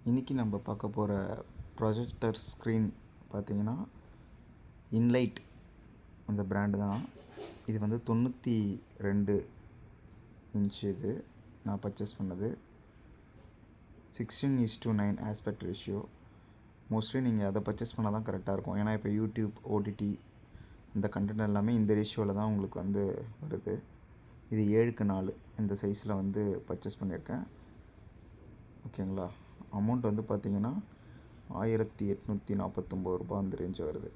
இன்றைக்கி நம்ம பார்க்க போகிற ப்ரொஜெக்டர் ஸ்க்ரீன் பார்த்திங்கன்னா இன்லைட் அந்த பிராண்டு தான். இது வந்து 92 இன்ச். இது நான் பர்ச்சேஸ் பண்ணது 16:9 ஆஸ்பெக்ட் ரேஷியோ. மோஸ்ட்லி நீங்கள் அதை பர்ச்சேஸ் பண்ணால் தான் கரெக்டாக இருக்கும். ஏன்னா இப்போ யூடியூப், ஓடிடி இந்த கண்டென்ட் எல்லாமே இந்த ரேஷியோவில் தான் உங்களுக்கு வந்து வருது. இது 7:4 இந்த சைஸில் வந்து பர்ச்சேஸ் பண்ணியிருக்கேன். ஓகேங்களா. அமௌண்ட் வந்து பார்த்திங்கன்னா 1849 ரூபா அந்த ரேஞ்சு வருது.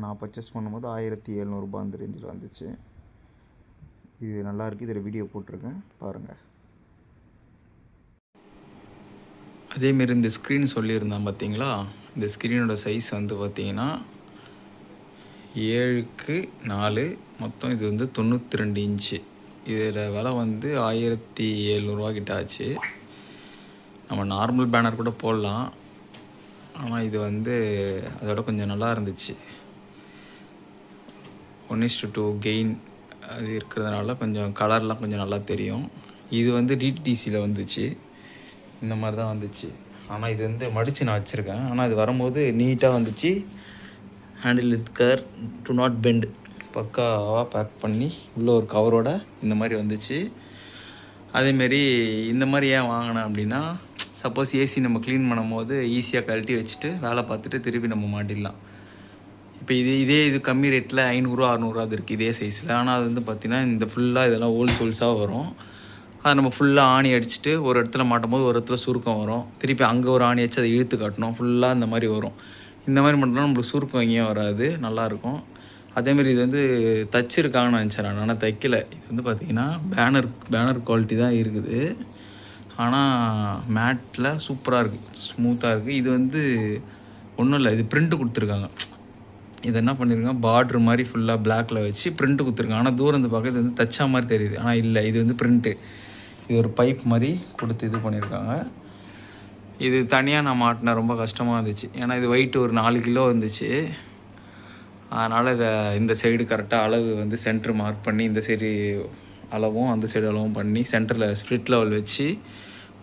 நான் பர்ச்சேஸ் பண்ணும்போது 1700 அந்த ரேஞ்சில் வந்துச்சு. இது நல்லாயிருக்கு. இதில் வீடியோ போட்டிருக்கேன், பாருங்கள். அதேமாரி இந்த ஸ்க்ரீன் சொல்லியிருந்தேன் பார்த்தீங்களா, இந்த ஸ்க்ரீனோட சைஸ் வந்து பார்த்திங்கன்னா 7:4, மொத்தம் இது வந்து 92 இன்ச்சு. இதில் விலை வந்து 1700 கிட்ட ஆச்சு. நம்ம நார்மல் பேனர் கூட போடலாம், ஆனால் இது வந்து அதோட கொஞ்சம் நல்லா இருந்துச்சு. 1:2 கெயின் அது இருக்கிறதுனால கொஞ்சம் கலர்லாம் கொஞ்சம் நல்லா தெரியும். இது வந்து டிடிசியில் வந்துச்சு, இந்த மாதிரி தான் வந்துச்சு. ஆனால் இது வந்து மடித்து நான் வச்சுருக்கேன். ஆனால் இது வரும்போது நீட்டாக வந்துச்சு. Handle with care, do not bend, பக்காவாக பேக் பண்ணி உள்ள ஒரு கவரோட இந்த மாதிரி வந்துச்சு. அதேமாரி இந்த மாதிரி ஏன் வாங்கினேன் அப்படின்னா, சப்போஸ் ஏசி நம்ம க்ளீன் பண்ணும் போது ஈஸியாக கழட்டி வச்சுட்டு வேலை பார்த்துட்டு திருப்பி நம்ம மாட்டிடலாம். இப்போ இது கம்மி ரேட்டில் 500-600 அது இருக்குது இதே சைஸில். ஆனால் அது வந்து பார்த்திங்கன்னா இந்த ஃபுல்லாக இதெல்லாம் ஹோல்ஸாக வரும். அதை நம்ம ஃபுல்லாக ஆணி அடிச்சுட்டு ஒரு இடத்துல மாட்டும் போது ஒரு இடத்துல சுருக்கம் வரும். திருப்பி அங்கே ஒரு ஆணி அடிச்சு அதை இழுத்து காட்டணும், ஃபுல்லாக இந்த மாதிரி வரும். இந்த மாதிரி மட்டும்னா நம்மளுக்கு சுருக்கம் எங்கேயும் வராது, நல்லாயிருக்கும். அதேமாரி இது வந்து தச்சிருக்காங்கன்னு நினச்சேன் நான், ஆனால் தைக்கலை. இது வந்து பார்த்திங்கன்னா பேனர் குவாலிட்டி தான் இருக்குது. ஆனால் மேட்டில் சூப்பராக இருக்குது, ஸ்மூத்தாக இருக்குது. இது வந்து ஒன்றும் இல்லை, இது ப்ரிண்ட்டு கொடுத்துருக்காங்க. இது என்ன பண்ணியிருக்காங்க, பார்ட்ரு மாதிரி ஃபுல்லாக பிளாக்கில் வச்சு ப்ரிண்ட்டு கொடுத்துருக்காங்க. ஆனால் தூரம் வந்து பார்க்க இது வந்து தச்சா மாதிரி தெரியுது, ஆனால் இல்லை, இது வந்து ப்ரிண்ட்டு. இது ஒரு பைப் மாதிரி கொடுத்து இது பண்ணியிருக்காங்க. இது தனியாக நான் மாட்டினேன், ரொம்ப கஷ்டமாக இருந்துச்சு. ஏன்னா இது வெயிட் ஒரு 4 கிலோ இருந்துச்சு. அதனால் இதை இந்த சைடு கரெக்டாக அளவு வந்து சென்ட்ரு மார்க் பண்ணி இந்த சைடு அளவும் அந்த சைடு அளவும் பண்ணி சென்டரில் ஸ்ப்ளிட் லெவல் வச்சு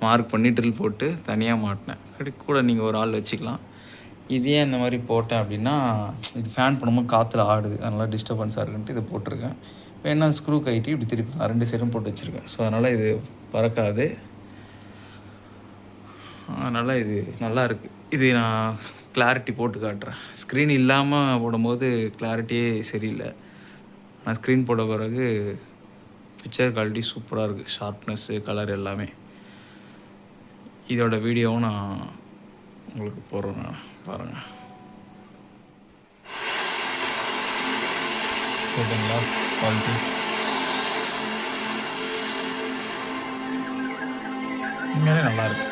மார்க் பண்ணி ட்ரில் போட்டு தனியாக மாட்டினேன். கூட நீங்கள் ஒரு ஆள் வச்சுக்கலாம். இது ஏன் இந்த மாதிரி போட்டேன் அப்படின்னா, இது ஃபேன் பண்ணும்போது காற்றுல ஆடுது, அதனால் டிஸ்டர்பன்ஸாக இருக்குன்ட்டு இதை போட்டிருக்கேன். வேணா ஸ்க்ரூ கைட்டி இப்படி திருப்பி 2 சைடும் போட்டு வச்சுருக்கேன். ஸோ அதனால் இது பறக்காது. அதனால் இது நல்லா இருக்குது. இது நான் கிளாரிட்டி போட்டு காட்டுறேன். ஸ்க்ரீன் இல்லாமல் போடும்போது கிளாரிட்டியே சரியில்லை. நான் ஸ்க்ரீன் போட்ட பிறகு பிக்சர் குவாலிட்டி சூப்பராக இருக்குது, ஷார்ப்னஸ்ஸு, கலர் எல்லாமே. இதோட வீடியோவும் நான் உங்களுக்கு போடுறேன், நான் பாருங்கள். ஓகேங்களா, குவாலிட்டி உண்மையிலே நல்லாயிருக்கு.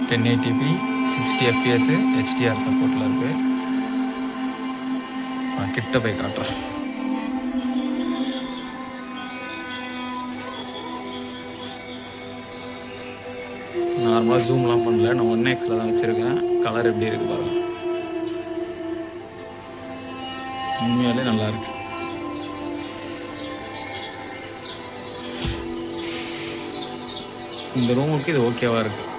$1080p 60 fps HDR சப்போர்ட்டில் இருக்குது. நான் கிட்ட போய் காட்டுறேன். நார்மலாக ஜூம்லாம் பண்ணல, நான் 1xல தான் வச்சுருக்கேன். கலர் எப்படி இருக்குது பாருங்கள், உண்மையாலே நல்லாயிருக்கு. இந்த ரூமுக்கு இது ஓகேவாக இருக்குது.